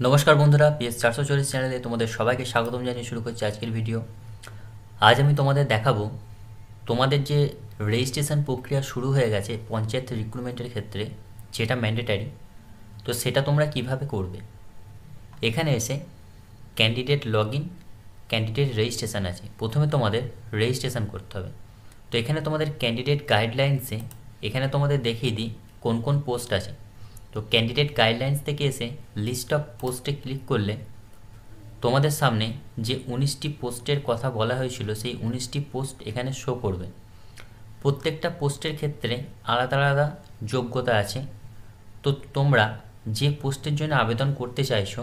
নমস্কার বন্ধুরা, PS 440 চ্যানেলে তোমাদের সবাইকে স্বাগতম জানিয়ে শুরু করছি আজকের ভিডিও। আজ আমি তোমাদের দেখাবো তোমাদের যে রেজিস্ট্রেশন প্রক্রিয়া শুরু হয়ে গেছে পঞ্চায়েত রিক্রুটমেন্টের ক্ষেত্রে, যেটা ম্যান্ডেটারি, তো সেটা তোমরা কিভাবে করবে। এখানে এসে candidate log in, candidate registration আছে। প্রথমে তোমাদের রেজিস্ট্রেশন করতে হবে। তো এখানে তোমাদের ক্যান্ডিডেট গাইডলাইন্সে এখানে তোমাদের দেখিয়ে দিই কোন কোন পোস্ট আছে। তো ক্যান্ডিডেট গাইডলাইন্স থেকে এসে লিস্ট অফ পোস্টে ক্লিক করলে তোমাদের সামনে যে 19টি পোস্টের কথা বলা হয়েছিল সেই 19টি পোস্ট এখানে শো করবে। প্রত্যেকটা পোস্টের ক্ষেত্রে আলাদা আলাদা যোগ্যতা আছে। তো তোমরা যে পোস্টের জন্য আবেদন করতে চাইছো,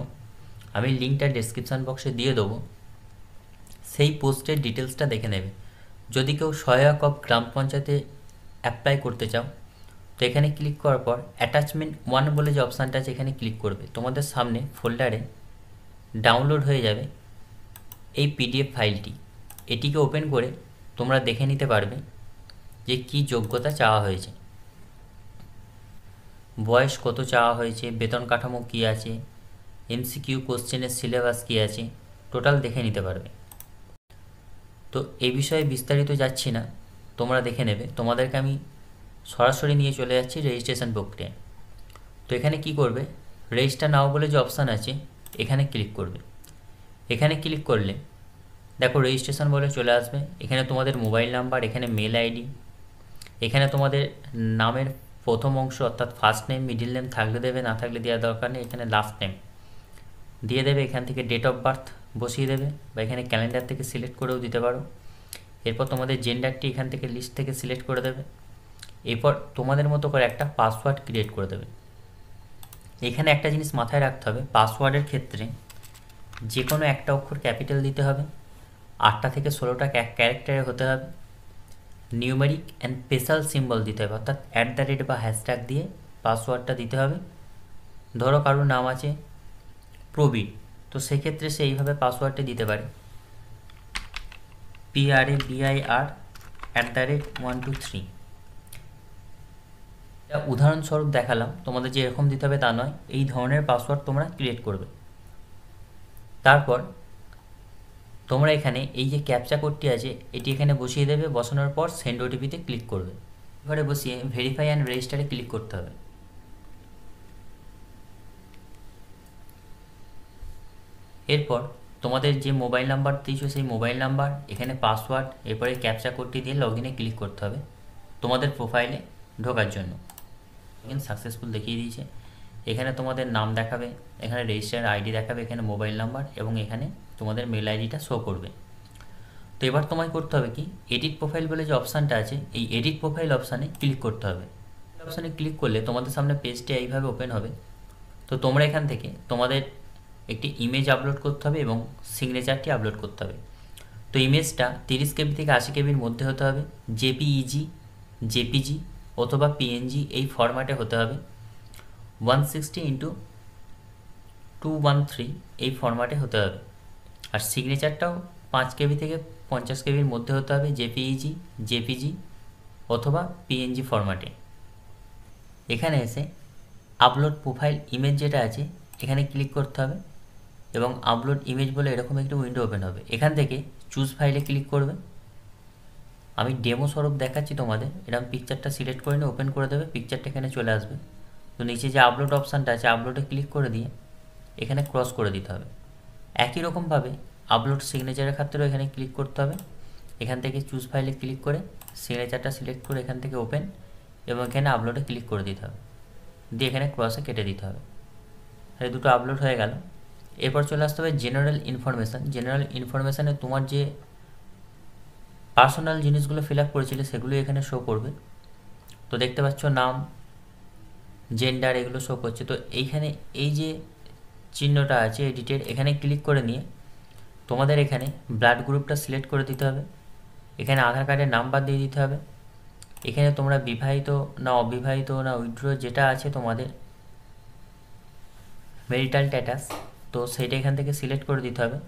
আমি লিঙ্কটা ডেসক্রিপশান বক্সে দিয়ে দেবো, সেই পোস্টের ডিটেলসটা দেখে নেবে। যদি কেউ সহায়ক অফ গ্রাম পঞ্চায়েতে অ্যাপ্লাই করতে চাও, তো এখানে ক্লিক করার পর অ্যাটাচমেন্ট 1 বলে যে অপশানটা আছে এখানে ক্লিক করবে। তোমাদের সামনে ফোল্ডারে ডাউনলোড হয়ে যাবে এই পিডিএফ ফাইলটি। এটিকে ওপেন করে তোমরা দেখে নিতে পারবে যে কী যোগ্যতা চাওয়া হয়েছে, বয়স কত চাওয়া হয়েছে, বেতন কাঠামো কী আছে, এমসিকিউ কোশ্চেনের সিলেবাস কী আছে, টোটাল দেখে নিতে পারবে। তো এই বিষয়ে বিস্তারিত যাচ্ছি না, তোমরা দেখে নেবে। তোমাদেরকে আমি সরাসরি নিয়ে চলে যাচ্ছি রেজিস্ট্রেশন প্রক্রিয়ায়। তো এখানে কি করবে, রেজিস্টার নাও বলে যে অপশান আছে এখানে ক্লিক করবে। এখানে ক্লিক করলে দেখো রেজিস্ট্রেশন বলে চলে আসবে। এখানে তোমাদের মোবাইল নাম্বার, এখানে মেল আইডি, এখানে তোমাদের নামের প্রথম অংশ অর্থাৎ ফার্স্ট নেম, মিডিল নেম থাকলে দেবে, না থাকলে দেওয়ার দরকার নেই। এখানে লাস্ট নেম দিয়ে দেবে। এখান থেকে ডেট অফ বার্থ বসিয়ে দেবে, বা এখানে ক্যালেন্ডার থেকে সিলেক্ট করেও দিতে পারো। এরপর তোমাদের জেন্ডারটি এখান থেকে লিস্ট থেকে সিলেক্ট করে দেবে। এরপর তোমাদের মতো করে একটা পাসওয়ার্ড ক্রিয়েট করে দেবে। এখানে একটা জিনিস মাথায় রাখতে হবে, পাসওয়ার্ডের ক্ষেত্রে যে কোনো একটা অক্ষর ক্যাপিটাল দিতে হবে, 8টা থেকে 16টা ক্যারেক্টারে হতে হবে, নিউমেরিক অ্যান্ড স্পেশাল সিম্বল দিতে হবে, অর্থাৎ @ বা হ্যাশট্যাগ দিয়ে পাসওয়ার্ডটা দিতে হবে। ধরো কারোর নাম আছে প্রবীর, তো সেক্ষেত্রে সে এইভাবে পাসওয়ার্ডটা দিতে পারে, PRABIR @123। এটা উদাহরণস্বরূপ দেখালাম, তোমাদের যে এরকম দিতে হবে তা নয়, এই ধরনের পাসওয়ার্ড তোমরা ক্রিয়েট করবে। তারপর তোমরা এখানে এই যে ক্যাপচা কোডটি আছে এটি এখানে বসিয়ে দেবে। বসানোর পর সেন্ড ওটিপিতে ক্লিক করবে। এবারে বসিয়ে ভেরিফাই অ্যান্ড রেজিস্টারে ক্লিক করতে হবে। এরপর তোমাদের যে মোবাইল নাম্বার দিয়েছো সেই মোবাইল নাম্বার, এখানে পাসওয়ার্ড, এরপরে ক্যাপচা কোডটি দিয়ে লগ ইনে ক্লিক করতে হবে তোমাদের প্রোফাইলে ঢোকার জন্য। লগ ইন সাকসেসফুল দেখিয়ে দিয়েছে। এখানে তোমাদের নাম দেখাবে, এখানে রেজিস্টার আইডি দেখাবে, এখানে মোবাইল নাম্বার এবং এখানে তোমাদের মেল আইডিটা শো করবে। তো এবার তোমায় করতে হবে কি, এডিট প্রোফাইল বলে যে অপশানটা আছে এই এডিট প্রোফাইল অপশানে ক্লিক করতে হবে। অপশানে ক্লিক করলে তোমাদের সামনে পেজটি এইভাবে ওপেন হবে। তো তোমরা এখান থেকে তোমাদের একটি ইমেজ আপলোড করতে হবে এবং সিগনেচারটি আপলোড করতে হবে। তো ইমেজটা 30 কেবি থেকে 80 কেবির মধ্যে হতে হবে, জেপিইজি, জেপিজি অথবা পিএনজি এই ফরম্যাটে হতে হবে, 160x213 এই ফরম্যাটে হতে হবে। আর সিগনেচারটাও 5 কেবি থেকে 50 কেবির মধ্যে হতে হবে, জেপিইজি, জেপিজি অথবা পিএনজি ফরম্যাটে। এখানে এসে আপলোড প্রোফাইল ইমেজ যেটা আছে এখানে ক্লিক করতে হবে এবং আপলোড ইমেজ বলে এরকম একটি উইন্ডো ওপেন হবে। এখান থেকে চুজ ফাইলে ক্লিক করবে। আমি ডেমো স্বরূপ দেখাচ্ছি তোমাদের। এরকম পিকচারটা সিলেক্ট করে নিয়ে ওপেন করে দেবে, পিকচারটা এখানে চলে আসবে। তো নিচে যে আপলোড অপশানটা আছে আপলোডে ক্লিক করে দিয়ে এখানে ক্রস করে দিতে হবে। একই রকমভাবে আপলোড সিগনেচারের ক্ষেত্রেও এখানে ক্লিক করতে হবে। এখান থেকে চুজ ফাইলে ক্লিক করে সিগনেচারটা সিলেক্ট করে এখান থেকে ওপেন এবং এখানে আপলোডে ক্লিক করে দিতে হবে, দিয়ে এখানে ক্রসে কেটে দিতে হবে। এই দুটো আপলোড হয়ে গেল। এরপর চলে আসতে হবে জেনারেল ইনফরমেশান। জেনারেল ইনফরমেশানে তোমার যে পার্সোনাল জিনিসগুলো ফিল আপ করেছিলে সেগুলো এখানে শো করবে। তো দেখতে পাচ্ছ নাম, জেন্ডার এগুলো শো করছে। তো এইখানে এই যে চিহ্নটা আছে এডিটের, এখানে ক্লিক করে নিয়ে তোমাদের এখানে ব্লাড গ্রুপটা সিলেক্ট করে দিতে হবে। এখানে আধার কার্ডের নাম্বার দিয়ে দিতে হবে। এখানে তোমরা বিবাহিত না অবিবাহিত না উইথড্র যেটা আছে তোমাদের মেরিটাল স্ট্যাটাস, তো সেইটা এখান থেকে সিলেক্ট করে দিতে হবে।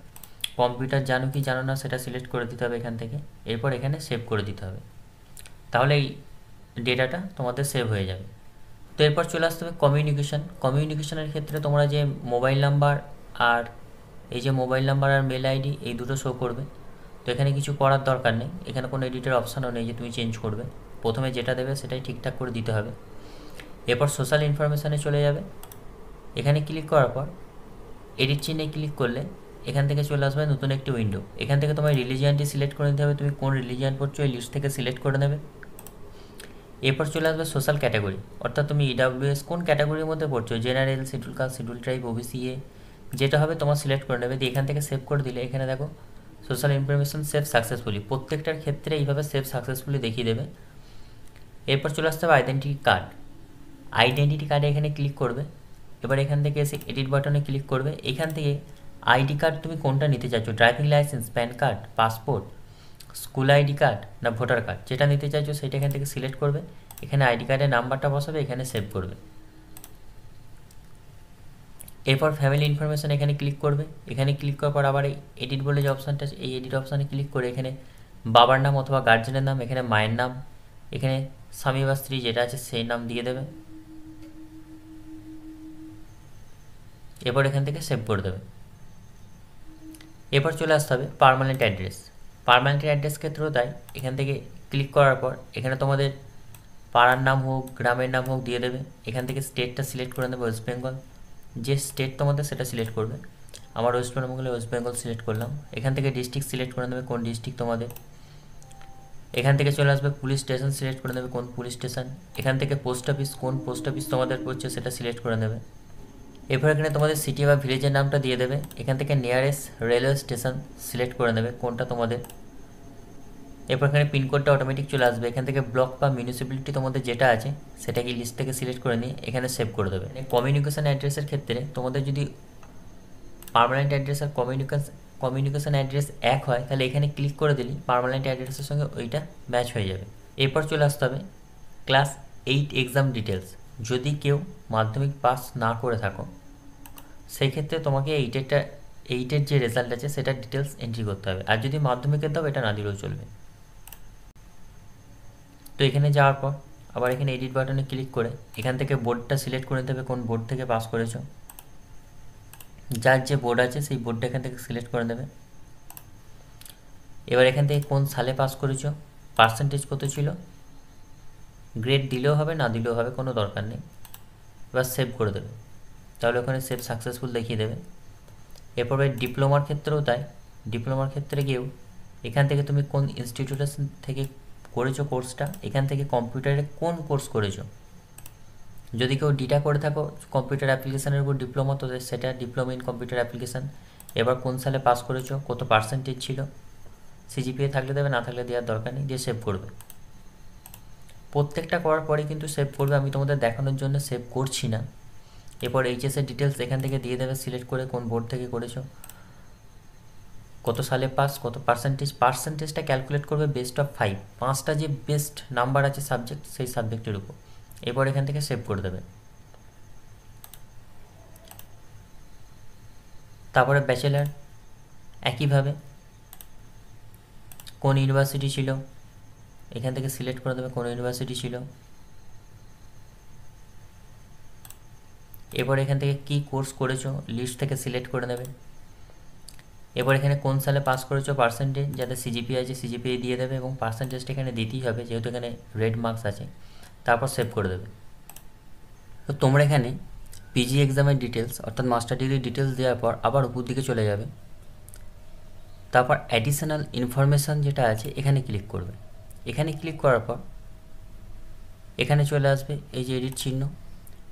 কম্পিউটার জানো কি জানো না সেটা সিলেক্ট করে দিতে হবে এখান থেকে। এরপর এখানে সেভ করে দিতে হবে, তাহলে এই ডেটাটা তোমাদের সেভ হয়ে যাবে। তো তো এরপর চলে আসতে হবে কমিউনিকেশনের ক্ষেত্রে তোমরা যে মোবাইল নাম্বার আর এই যে মোবাইল নাম্বার আর মেল আইডি এই দুটো শো করবে। তো এখানে কিছু করার দরকার নেই, এখানে কোনো এডিটের অপশানও নেই যে তুমি চেঞ্জ করবে, প্রথমে যেটা দেবে সেটাই ঠিকঠাক করে দিতে হবে। এরপর সোশ্যাল ইনফরমেশানে চলে যাবে, এখানে ক্লিক করার পর এডিট চিহ্নে ক্লিক করলে এখান থেকে চলে আসবে নতুন একটি উইন্ডো। এখান থেকে তোমার রিলিজিয়ানটি সিলেক্ট করে নিতে হবে, তুমি কোন রিলিজিয়ান পড়ছো এই লিস্ট থেকে সিলেক্ট করে নেবে। এরপর চলে আসবে সোশ্যাল ক্যাটাগরি, অর্থাৎ তুমি ইডাব্লিউএস কোন ক্যাটাগরির মধ্যে পড়ছো, general, schedule caste, schedule tribe, OBC, যেটা হবে তোমার সিলেক্ট করে নেবে। দিয়ে এখান থেকে সেভ করে দিলে এখানে দেখো সোশ্যাল ইনফরমেশন সেভ সাকসেসফুলি, প্রত্যেকটার ক্ষেত্রে এইভাবে সেভ সাকসেসফুলি দেখিয়ে দেবে। এরপর চলে আসতে হবে আইডেন্টিটি কার্ডে এখানে ক্লিক করবে। এবার এখান থেকে এসে এডিট বাটনে ক্লিক করবে, এখান থেকে আইডি কার্ড তুমি কোনটা নিতে চাইছো, driving licence, pan card, passport, school ID card না ভোটার কার্ড, যেটা নিতে চাইছো সেটা এখান থেকে সিলেক্ট করবে। এখানে আইডি কার্ডের নাম্বারটা বসাবে, এখানে সেভ করবে। এরপর ফ্যামিলি ইনফরমেশান এখানে ক্লিক করবে, এখানে ক্লিক করার পর আবার এই এডিট বলে যে অপশানটা আছে এই এডিট অপশানে ক্লিক করে এখানে বাবার নাম অথবা গার্জেনের নাম, এখানে মায়ের নাম, এখানে স্বামী বা স্ত্রী যেটা আছে সেই নাম দিয়ে দেবে। এরপর এখান থেকে সেভ করে দেবে। এরপর চলে আসতে হবে পার্মানেন্ট অ্যাড্রেস ক্ষেত্রেও তাই, এখান থেকে ক্লিক করার পর এখানে তোমাদের পাড়ার নাম হোক, গ্রামের নাম হোক দিয়ে দেবে। এখান থেকে স্টেটটা সিলেক্ট করে নেবে, ওয়েস্ট বেঙ্গল, যে স্টেট তোমাদের সেটা সিলেক্ট করবে। আমার ওয়েস্ট বেঙ্গল সিলেক্ট করলাম। এখান থেকে ডিস্ট্রিক্ট সিলেক্ট করে নেবে, কোন ডিস্ট্রিক্ট তোমাদের। এখান থেকে চলে আসবে পুলিশ স্টেশন সিলেক্ট করে নেবে, কোন পুলিশ স্টেশন। এখান থেকে পোস্ট অফিস, কোন পোস্ট অফিস তোমাদের পড়ছে সেটা সিলেক্ট করে নেবে। এরপর এখানে তোমাদের সিটি বা ভিলেজের নামটা দিয়ে দেবে। এখান থেকে নিয়ারেস্ট রেলওয়ে স্টেশন সিলেক্ট করে নেবে কোনটা তোমাদের। এরপর এখানে পিনকোডটা অটোমেটিক চলে আসবে, এখান থেকে ব্লক বা মিউনিসিপ্যালিটি তোমাদের যেটা আছে সেটাকে লিস্ট থেকে সিলেক্ট করে নিয়ে এখানে সেভ করে দেবে। কমিউনিকেশন অ্যাড্রেসের ক্ষেত্রে তোমাদের যদি পার্মানেন্ট অ্যাড্রেস আর কমিউনিকেশন অ্যাড্রেস এক হয় তাহলে এখানে ক্লিক করে দিলে পার্মানেন্ট অ্যাড্রেসের সঙ্গে ওইটা ম্যাচ হয়ে যাবে। এরপর চলে আসতে হবে ক্লাস 8 এক্সাম ডিটেলস। যদি কেউ মাধ্যমিক পাস না করে থাকো সেই ক্ষেত্রে তোমাকে এইটের যে রেজাল্ট আছে সেটার ডিটেলস এন্ট্রি করতে হবে, আর যদি মাধ্যমিকের দাও এটা না দিলেও চলবে। তো এখানে যাওয়ার পর আবার এখানে এডিট বাটনে ক্লিক করে এখান থেকে বোর্ডটা সিলেক্ট করে নিতে হবে, কোন বোর্ড থেকে পাস করেছো। যার যে বোর্ড আছে সেই বোর্ডটা এখান থেকে সিলেক্ট করে নেবে। এবার এখান থেকে কোন সালে পাস করেছো, পার্সেন্টেজ কত ছিল, গ্রেড দিলেও হবে না দিলেও হবে, কোনো দরকার নেই। এবার সেভ করে দেবে, তাহলে ওখানে সেভ সাকসেসফুল দেখিয়ে দেবে। এরপর ডিপ্লোমার ক্ষেত্রেও তাই, ডিপ্লোমার ক্ষেত্রে গিয়েও এখান থেকে তুমি কোন ইনস্টিটিউশন থেকে করেছো কোর্সটা, এখান থেকে কম্পিউটারে কোন কোর্স করেছো। যদি কেউ ডিটা করে থাকো কম্পিউটার অ্যাপ্লিকেশানের উপর ডিপ্লোমা, তো সেটা ডিপ্লোমা ইন কম্পিউটার অ্যাপ্লিকেশান। এবার কোন সালে পাস করেছো, কত পার্সেন্টেজ ছিল, সিজিপিএ থাকলে দেবে, না থাকলে দেওয়ার দরকার নেই, দিয়ে সেভ করবে। প্রত্যেকটা করার পরে কিন্তু সেভ করবে, আমি তোমাদের দেখানোর জন্য সেভ করছি না। এরপর এইচএসের ডিটেলস এখান থেকে দিয়ে দেবে সিলেক্ট করে, কোন বোর্ড থেকে করেছো, কত সালে পাস, কত পার্সেন্টেজটা ক্যালকুলেট করবে বেস্ট অফ 5, 5টা যে বেস্ট নাম্বার আছে সাবজেক্ট সেই সাবজেক্টের উপর। এরপর এখান থেকে সেভ করে দেবে। তারপরে ব্যাচেলার একইভাবে কোন ইউনিভার্সিটি ছিল এখান থেকে সিলেক্ট করে দেবে, কোন ইউনিভার্সিটি ছিল। এরপর এখান থেকে কি কোর্স করেছো লিস্ট থেকে সিলেক্ট করে নেবে। এবার এখানে কোন সালে পাস করেছো, পার্সেন্টেজ, যাতে সিজিপিএ আছে সিজিপিএ দিয়ে দেবে, এবং পার্সেন্টেজটা এখানে দিতেই হবে যেহেতু এখানে রেড মার্কস আছে। তারপর সেভ করে দেবে। তো তোমরা এখানে পিজি এক্সামের ডিটেলস অর্থাৎ মাস্টার ডিগ্রির ডিটেলস দেওয়ার পর আবার উপর দিকে চলে যাবে। তারপর অ্যাডিশনাল ইনফরমেশান যেটা আছে এখানে ক্লিক করবে। এখানে ক্লিক করার পর এখানে চলে আসবে এই যে এডিট চিহ্ন।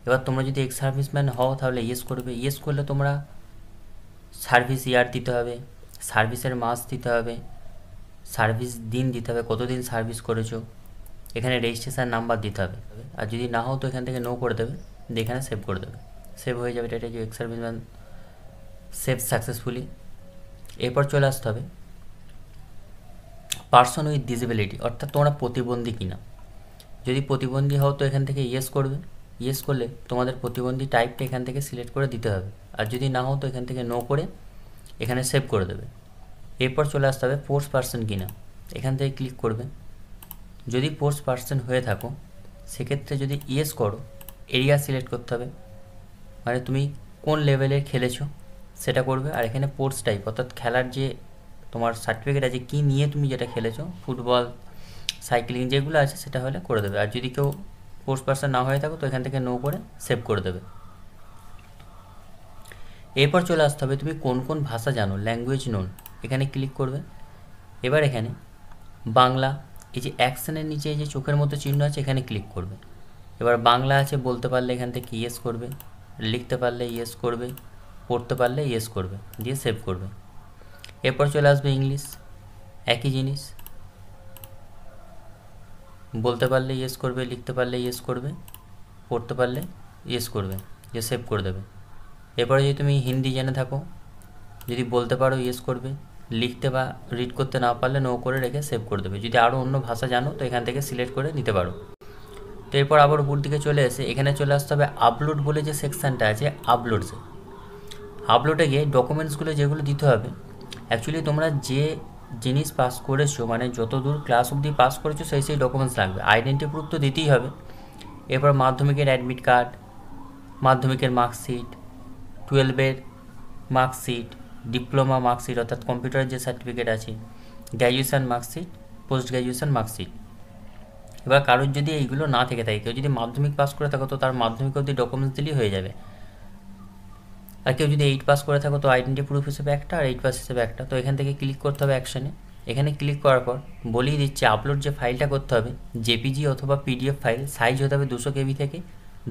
এবার তোমরা যদি এক্স সার্ভিসম্যান হও তাহলে ইয়েস করবে। ইয়েস করলে তোমরা সার্ভিস ইয়ার দিতে হবে, সার্ভিসের মাস দিতে হবে, সার্ভিস দিন দিতে হবে, কতদিন সার্ভিস করেছো, এখানে রেজিস্ট্রেশন নাম্বার দিতে হবে। আর যদি না হও তো এখান থেকে নো করে দেবে, দিয়ে এখানে সেভ করে দেবে। সেভ হয়ে যাবে, এটা যে এক্স সার্ভিসম্যান সেভ সাকসেসফুলি। এরপর চলে আসতে হবে পার্সন উইথ ডিসেবিলিটি, অর্থাৎ তোমরা প্রতিবন্ধী কিনা। যদি প্রতিবন্ধী হও তো এখান থেকে ইয়েস করবে। ইয়েস করলে তোমাদের প্রতিবন্ধী টাইপটা এখান থেকে সিলেক্ট করে দিতে হবে, আর যদি না হও তো এখান থেকে নো করে এখানে সেভ করে দেবে। এরপর চলে আসতে হবে স্পোর্টস পার্সন কিনা, এখান থেকে ক্লিক করবে। যদি স্পোর্টস পার্সন হয়ে থাকো সেক্ষেত্রে যদি ইয়েস করো এরিয়া সিলেক্ট করতে হবে, মানে তুমি কোন লেভেলে খেলেছো সেটা করবে। আর এখানে স্পোর্টস টাইপ, অর্থাৎ খেলার যে তোমার সার্টিফিকেট আছে কী নিয়ে তুমি যেটা খেলেছো, ফুটবল, সাইক্লিং যেগুলো আছে সেটা হলে করে দেবে। আর যদি কেউ স্পোর্টস পার্সন না হয়ে থাকো তো এখান থেকে নো করে সেভ করে দেবে। এরপর চলে আসতে হবে তুমি কোন কোন ভাষা জানো, ল্যাঙ্গুয়েজ নোন, এখানে ক্লিক করবে। এবার এখানে বাংলা, এই যে অ্যাকশনের নিচে এই যে চোখের মতো চিহ্ন আছে এখানে ক্লিক করবে। এবার বাংলা আছে, বলতে পারলে এখান থেকে ইয়েস করবে, লিখতে পারলে ইয়েস করবে, পড়তে পারলে ইয়েস করবে, দিয়ে সেভ করবে। এরপর চলে আসবে ইংলিশ, একই জিনিস, বলতে পারলে ইয়েস করবে, লিখতে পারলে ইয়েস করবে, পড়তে পারলে ইয়েস করবে, দিয়ে সেভ করে দেবে। এরপরে যদি তুমি হিন্দি জেনে থাকো, যদি বলতে পারো ইয়েস করবে, লিখতে বা রিড করতে না পারলে নো করে রেখে সেভ করে দেবে। যদি আরও অন্য ভাষা জানো তো এখান থেকে সিলেক্ট করে নিতে পারো। তো এরপর আবার উপর দিকে চলে এসে এখানে চলে আসতে হবে আপলোড বলে যে সেকশানটা আছে, আপলোডসে। আপলোডে গিয়ে ডকুমেন্টসগুলো যেগুলো দিতে হবে, অ্যাকচুয়ালি তোমরা যে জিনিস পাস করেছো, মানে যত দূর ক্লাস অবধি পাস করেছো সেই ডকুমেন্টস লাগবে। আইডেন্টি প্রুফ তো দিতেই হবে। এরপর মাধ্যমিকের অ্যাডমিট কার্ড, মাধ্যমিকের মার্কশিট, 12-এর মার্কশিট, ডিপ্লোমা মার্কশিট অর্থাৎ কম্পিউটারের যে সার্টিফিকেট আছে, graduation marksheet, post graduation marksheet. এবার কারোর যদি এইগুলো না থেকে থাকে, কেউ যদি মাধ্যমিক পাস করে থাকো তো তার মাধ্যমিক অবধি ডকুমেন্টস দিলেই হয়ে যাবে। আর কেউ যদি 8 পাস করে থাকো তো আইডেন্টি প্রুফ হিসেবে একটা, আর 8 পাস হিসেবে একটা। তো এখান থেকে ক্লিক করতে হবে অ্যাকশনে। এখানে ক্লিক করার পর বলেই দিচ্ছে আপলোড যে ফাইলটা করতে হবে, জেপিজি অথবা পিডিএফ ফাইল, সাইজ হতে হবে 200 KB থেকে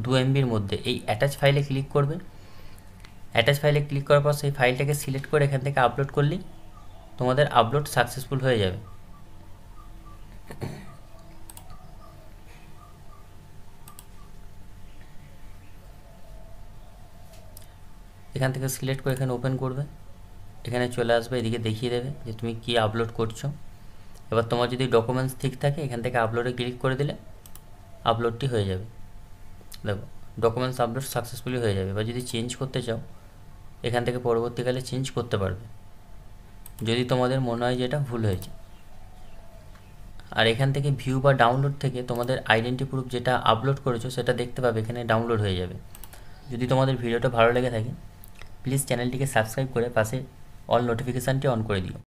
2 MBর মধ্যে। এই অ্যাটাচ ফাইলে ক্লিক করবে। অ্যাটাচ ফাইলে ক্লিক করার পর সেই ফাইলটাকে সিলেক্ট করে এখান থেকে আপলোড করলেই তোমাদের আপলোড সাকসেসফুল হয়ে যাবে। এখান থেকে সিলেক্ট করে এখানে ওপেন করবে, এখানে চলে আসবে, এদিকে দেখিয়ে দেবে যে তুমি কি আপলোড করছো। এবার তোমার যদি ডকুমেন্টস ঠিক থাকে এখান থেকে আপলোডে ক্লিক করে দিলে আপলোডটি হয়ে যাবে। দেখো ডকুমেন্টস আপলোড সাকসেসফুলি হয়ে যাবে। এবার যদি চেঞ্জ করতে চাও এখান থেকে পরবর্তীকালে চেঞ্জ করতে পারবে যদি তোমাদের মনে হয় যে এটা ভুল হয়েছে। আর এখান থেকে ভিউ বা ডাউনলোড থেকে তোমাদের আইডেন্টি প্রুফ যেটা আপলোড করেছো সেটা দেখতে পাবে, এখানে ডাউনলোড হয়ে যাবে। যদি তোমাদের ভিডিওটা ভালো লেগে থাকে প্লিজ চ্যানেলটিকে সাবস্ক্রাইব করে পাশে অল নোটিফিকেশানটি অন করে দিও।